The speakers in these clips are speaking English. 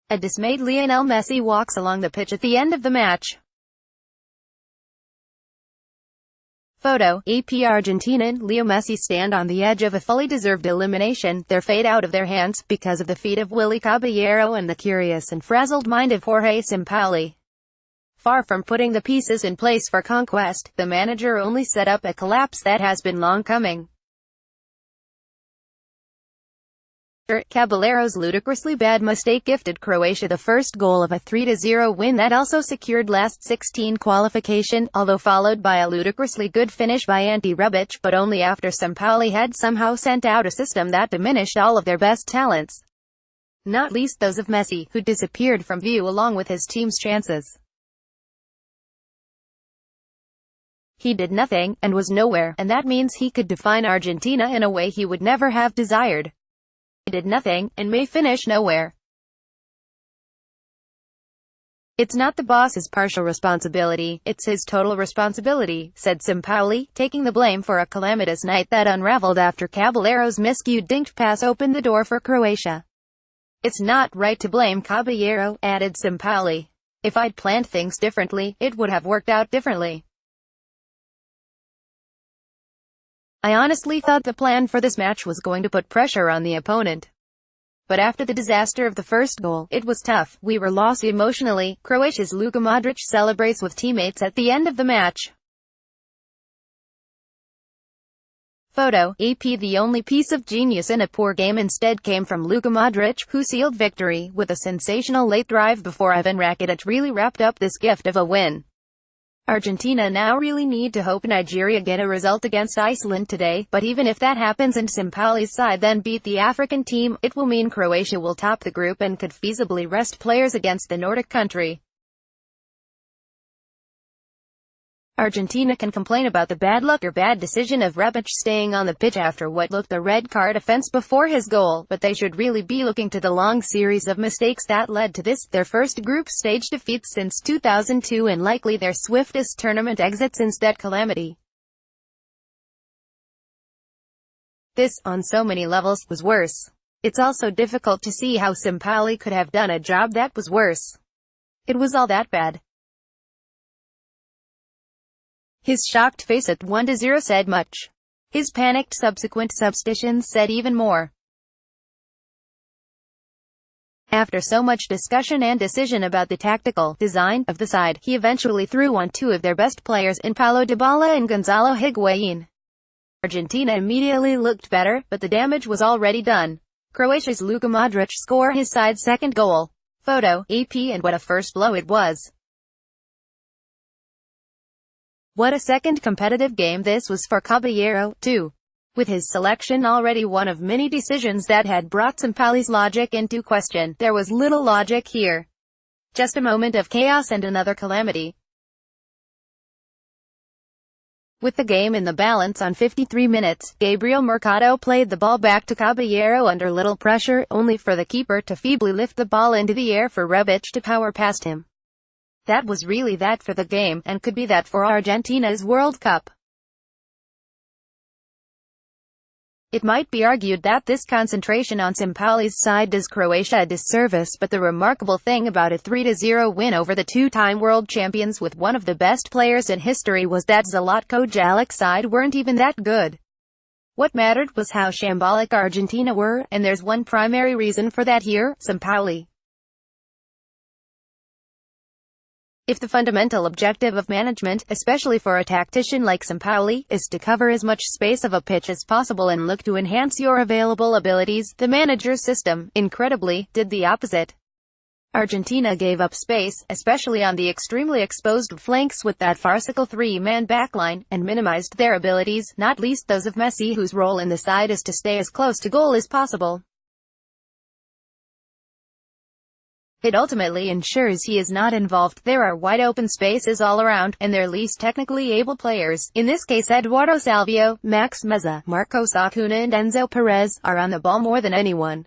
A dismayed Lionel Messi walks along the pitch at the end of the match. Photo: AP. Argentina and Leo Messi stand on the edge of a fully deserved elimination, their fate out of their hands, because of the feat of Willy Caballero and the curious and frazzled mind of Jorge Sampaoli. Far from putting the pieces in place for conquest, the manager only set up a collapse that has been long coming. Caballero's ludicrously bad mistake gifted Croatia the first goal of a 3-0 win that also secured last 16 qualification, although followed by a ludicrously good finish by Ante Rebic, but only after Sampaoli had somehow sent out a system that diminished all of their best talents. Not least those of Messi, who disappeared from view along with his team's chances. He did nothing, and was nowhere, and that means he could define Argentina in a way he would never have desired. He did nothing, and may finish nowhere. "It's not the boss's partial responsibility, it's his total responsibility," said Sampaoli, taking the blame for a calamitous night that unraveled after Caballero's miscued dinked pass opened the door for Croatia. "It's not right to blame Caballero," added Sampaoli. "If I'd planned things differently, it would have worked out differently. I honestly thought the plan for this match was going to put pressure on the opponent. But after the disaster of the first goal, it was tough. We were lost emotionally." Croatia's Luka Modric celebrates with teammates at the end of the match. Photo: AP. The only piece of genius in a poor game instead came from Luka Modric, who sealed victory with a sensational late drive before Ivan Rakitic really wrapped up this gift of a win. Argentina now really need to hope Nigeria get a result against Iceland today, but even if that happens and Sampaoli's side then beat the African team, it will mean Croatia will top the group and could feasibly rest players against the Nordic country. Argentina can complain about the bad luck or bad decision of Rebic staying on the pitch after what looked a red card offense before his goal, but they should really be looking to the long series of mistakes that led to this, their first group stage defeat since 2002 and likely their swiftest tournament exit since that calamity. This, on so many levels, was worse. It's also difficult to see how Sampaoli could have done a job that was worse. It was all that bad. His shocked face at 1-0 said much. His panicked subsequent substitutions said even more. After so much discussion and decision about the tactical design of the side, he eventually threw on two of their best players in Paulo Dybala and Gonzalo Higuain. Argentina immediately looked better, but the damage was already done. Croatia's Luka Modric scored his side's second goal. Photo: AP. And what a first blow it was. What a second competitive game this was for Caballero, too. With his selection already one of many decisions that had brought Sampaoli's logic into question, there was little logic here. Just a moment of chaos and another calamity. With the game in the balance on 53 minutes, Gabriel Mercado played the ball back to Caballero under little pressure, only for the keeper to feebly lift the ball into the air for Rebic to power past him. That was really that for the game, and could be that for Argentina's World Cup. It might be argued that this concentration on Sampaoli's side does Croatia a disservice, but the remarkable thing about a 3-0 win over the two-time world champions with one of the best players in history was that Zlatko Jalik's side weren't even that good. What mattered was how shambolic Argentina were, and there's one primary reason for that here: Sampaoli. If the fundamental objective of management, especially for a tactician like Sampaoli, is to cover as much space of a pitch as possible and look to enhance your available abilities, the manager's system, incredibly, did the opposite. Argentina gave up space, especially on the extremely exposed flanks with that farcical three-man backline, and minimized their abilities, not least those of Messi, whose role in the side is to stay as close to goal as possible. It ultimately ensures he is not involved. There are wide-open spaces all around, and their least technically able players, in this case Eduardo Salvio, Max Meza, Marcos Acuna and Enzo Perez, are on the ball more than anyone.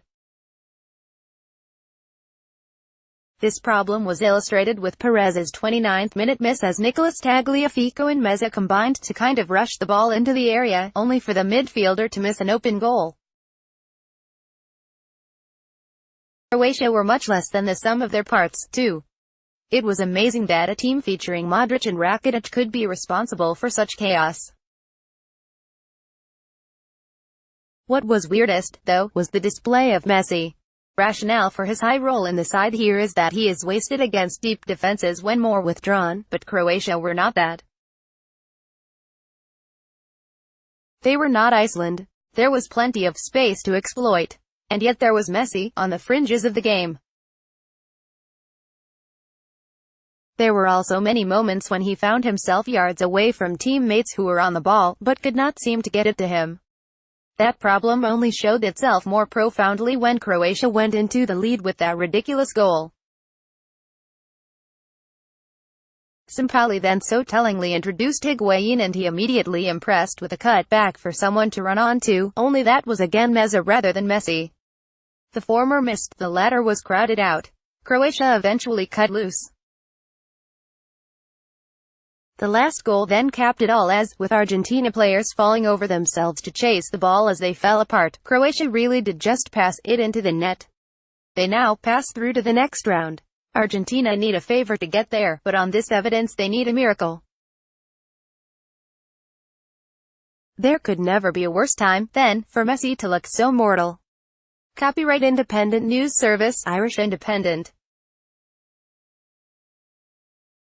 This problem was illustrated with Perez's 29th-minute miss as Nicolas Tagliafico and Meza combined to kind of rush the ball into the area, only for the midfielder to miss an open goal. Croatia were much less than the sum of their parts, too. It was amazing that a team featuring Modric and Rakitic could be responsible for such chaos. What was weirdest, though, was the display of Messi. Rationale for his high role in the side here is that he is wasted against deep defenses when more withdrawn, but Croatia were not that. They were not Iceland. There was plenty of space to exploit. And yet there was Messi, on the fringes of the game. There were also many moments when he found himself yards away from teammates who were on the ball, but could not seem to get it to him. That problem only showed itself more profoundly when Croatia went into the lead with that ridiculous goal. Sampaoli then so tellingly introduced Higuain and he immediately impressed with a cut back for someone to run onto, only that was again Meza rather than Messi. The former missed, the latter was crowded out. Croatia eventually cut loose. The last goal then capped it all as, with Argentina players falling over themselves to chase the ball as they fell apart, Croatia really did just pass it into the net. They now pass through to the next round. Argentina need a favor to get there, but on this evidence they need a miracle. There could never be a worse time, then, for Messi to look so mortal. Copyright Independent News Service, Irish Independent.